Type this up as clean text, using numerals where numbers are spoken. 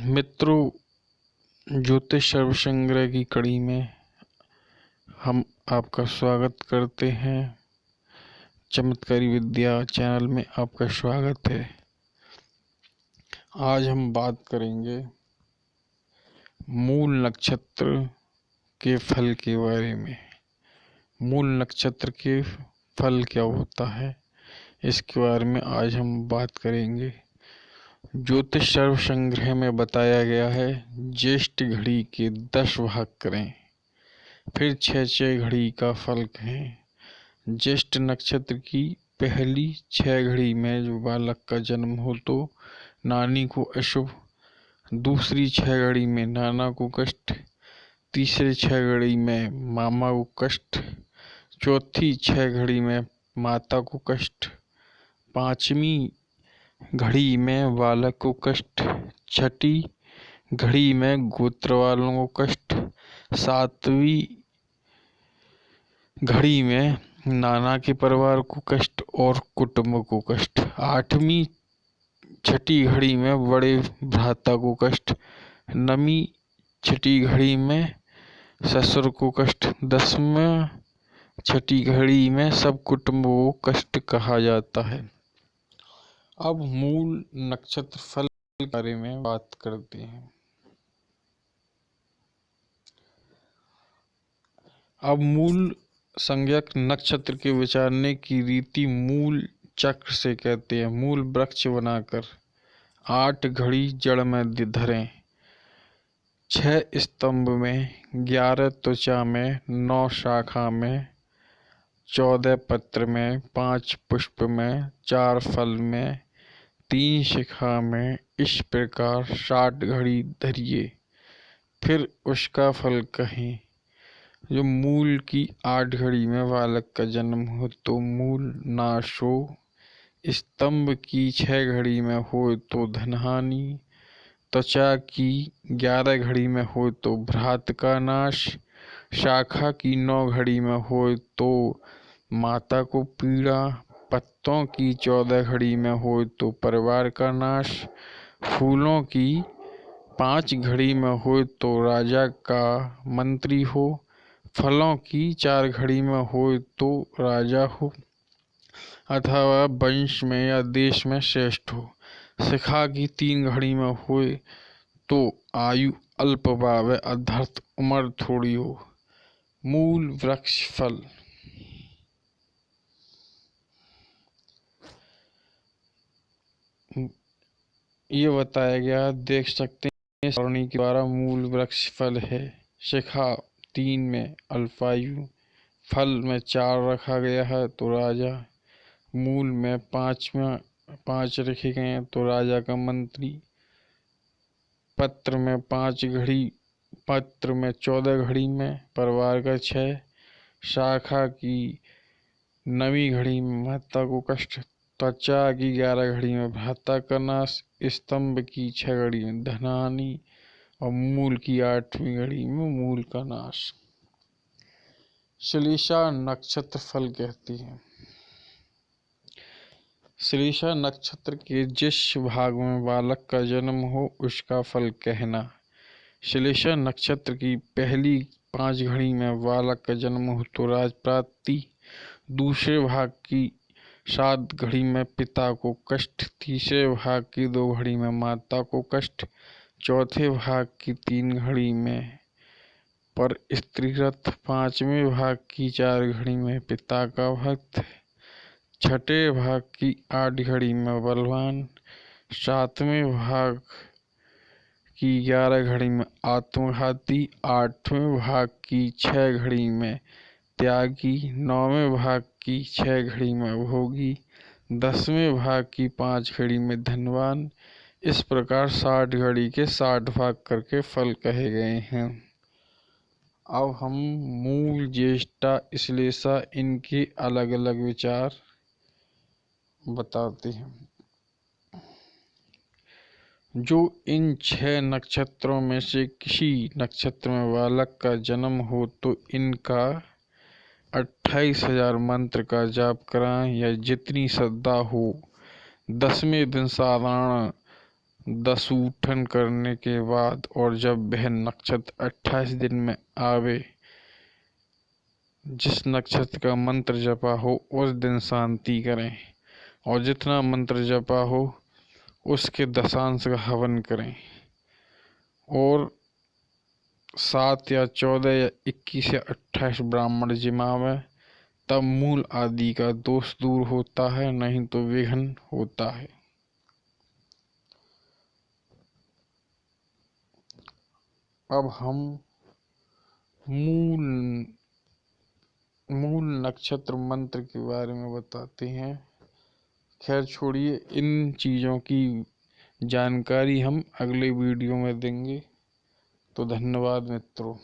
मित्रों, ज्योतिष सर्व संग्रह की कड़ी में हम आपका स्वागत करते हैं। चमत्कारी विद्या चैनल में आपका स्वागत है। आज हम बात करेंगे मूल नक्षत्र के फल के बारे में। मूल नक्षत्र के फल क्या होता है, इसके बारे में आज हम बात करेंगे। ज्योतिष सर्व संग्रह में बताया गया है, ज्येष्ठ घड़ी के 10 भाग करें, फिर 6 घड़ी का फल कहें। ज्येष्ठ नक्षत्र की पहली 6 घड़ी में जो बालक का जन्म हो तो नानी को अशुभ, दूसरी 6 घड़ी में नाना को कष्ट, तीसरे 6 घड़ी में मामा को कष्ट, चौथी 6 घड़ी में माता को कष्ट, पांचवी घड़ी में बालक को कष्ट, छठी घड़ी में गोत्र वालों को कष्ट, सातवीं घड़ी में नाना के परिवार को कष्ट और कुटुंब को कष्ट, आठवीं छठी घड़ी में बड़े भ्राता को कष्ट, नवीं छठी घड़ी में ससुर को कष्ट, 10वां छठी घड़ी में सब कुटुंब को कष्ट कहा जाता है। अब मूल नक्षत्र फल के बारे में बात करते हैं। अब मूल संज्ञक नक्षत्र के विचारने की रीति मूल चक्र से कहते हैं। मूल वृक्ष बनाकर 8 घड़ी जड़ में धरें, 6 स्तंभ में, 11 त्वचा में, 9 शाखा में, 14 पत्र में, 5 पुष्प में, 4 फल में, 3 शिखा में, इस प्रकार 60 घड़ी धरिए, फिर उसका फल कहें। जो मूल की 8 घड़ी में बालक का जन्म हो तो मूल नाश हो, स्तंभ की 6 घड़ी में हो तो धनहानि, त्वचा की 11 घड़ी में हो तो भ्रात का नाश, शाखा की 9 घड़ी में हो तो माता को पीड़ा, पत्तों की 14 घड़ी में हो तो परिवार का नाश, फूलों की 5 घड़ी में हो तो राजा का मंत्री हो, फलों की 4 घड़ी में हो तो राजा हो अथवा वंश में या देश में श्रेष्ठ हो, शिखा की 3 घड़ी में हो तो आयु अल्प व अधर्त उम्र थोड़ी हो। मूल वृक्ष फल। ये बताया गया, देख सकते हैं सरणी के द्वारा मूल वृक्ष फल है। शिखा 3 में अल्पायु, फल में 4 रखा गया है तो राजा, मूल में 5 रखे गए हैं तो राजा का मंत्री, पत्र में 5 घड़ी, पत्र में 14 घड़ी में परिवार का 6, शाखा की 9वीं घड़ी में माता को कष्ट, त्वचा की 11 घड़ी में भ्राता का नाश, स्तंभ की 6 घड़ी में धनहानि और मूल की 8वीं घड़ी में मूल का नाश। श्लेषा नक्षत्र फल कहती है। श्लेषा नक्षत्र के जिस भाग में बालक का जन्म हो उसका फल कहना। श्लेषा नक्षत्र की पहली 5 घड़ी में बालक का जन्म हो तो राजप्राप्ति, दूसरे भाग की 7 घड़ी में पिता को कष्ट, तीसरे भाग की 2 घड़ी में माता को कष्ट, चौथे भाग की 3 घड़ी में पर स्त्रीरथ, 5वें भाग की 4 घड़ी में पिता का भक्त, छठे भाग की 8 घड़ी में बलवान, 7वें भाग की 11 घड़ी में आत्मघाती, 8वें भाग की 6 घड़ी में त्यागी, 9वें भाग की 6 घड़ी में भोगी, 10वें भाग की 5 घड़ी में धनवान। इस प्रकार 60 घड़ी के 60 भाग करके फल कहे गए हैं। अब हम मूल, ज्येष्ठा, श्लेषा, इनके अलग अलग विचार बताते हैं। जो इन 6 नक्षत्रों में से किसी नक्षत्र में बालक का जन्म हो तो इनका 28,000 मंत्र का जाप कराएं या जितनी श्रद्धा हो। 10वें दिन साधारण दसूठन करने के बाद और जब वह नक्षत्र 28 दिन में आवे, जिस नक्षत्र का मंत्र जपा हो उस दिन शांति करें और जितना मंत्र जपा हो उसके दशांश का हवन करें और 7 या 14 या 21 या 28 ब्राह्मण जिमावे, तब मूल आदि का दोष दूर होता है, नहीं तो विघ्न होता है। अब हम मूल नक्षत्र मंत्र के बारे में बताते हैं। खैर छोड़िए, इन चीज़ों की जानकारी हम अगले वीडियो में देंगे। तो धन्यवाद मित्रों।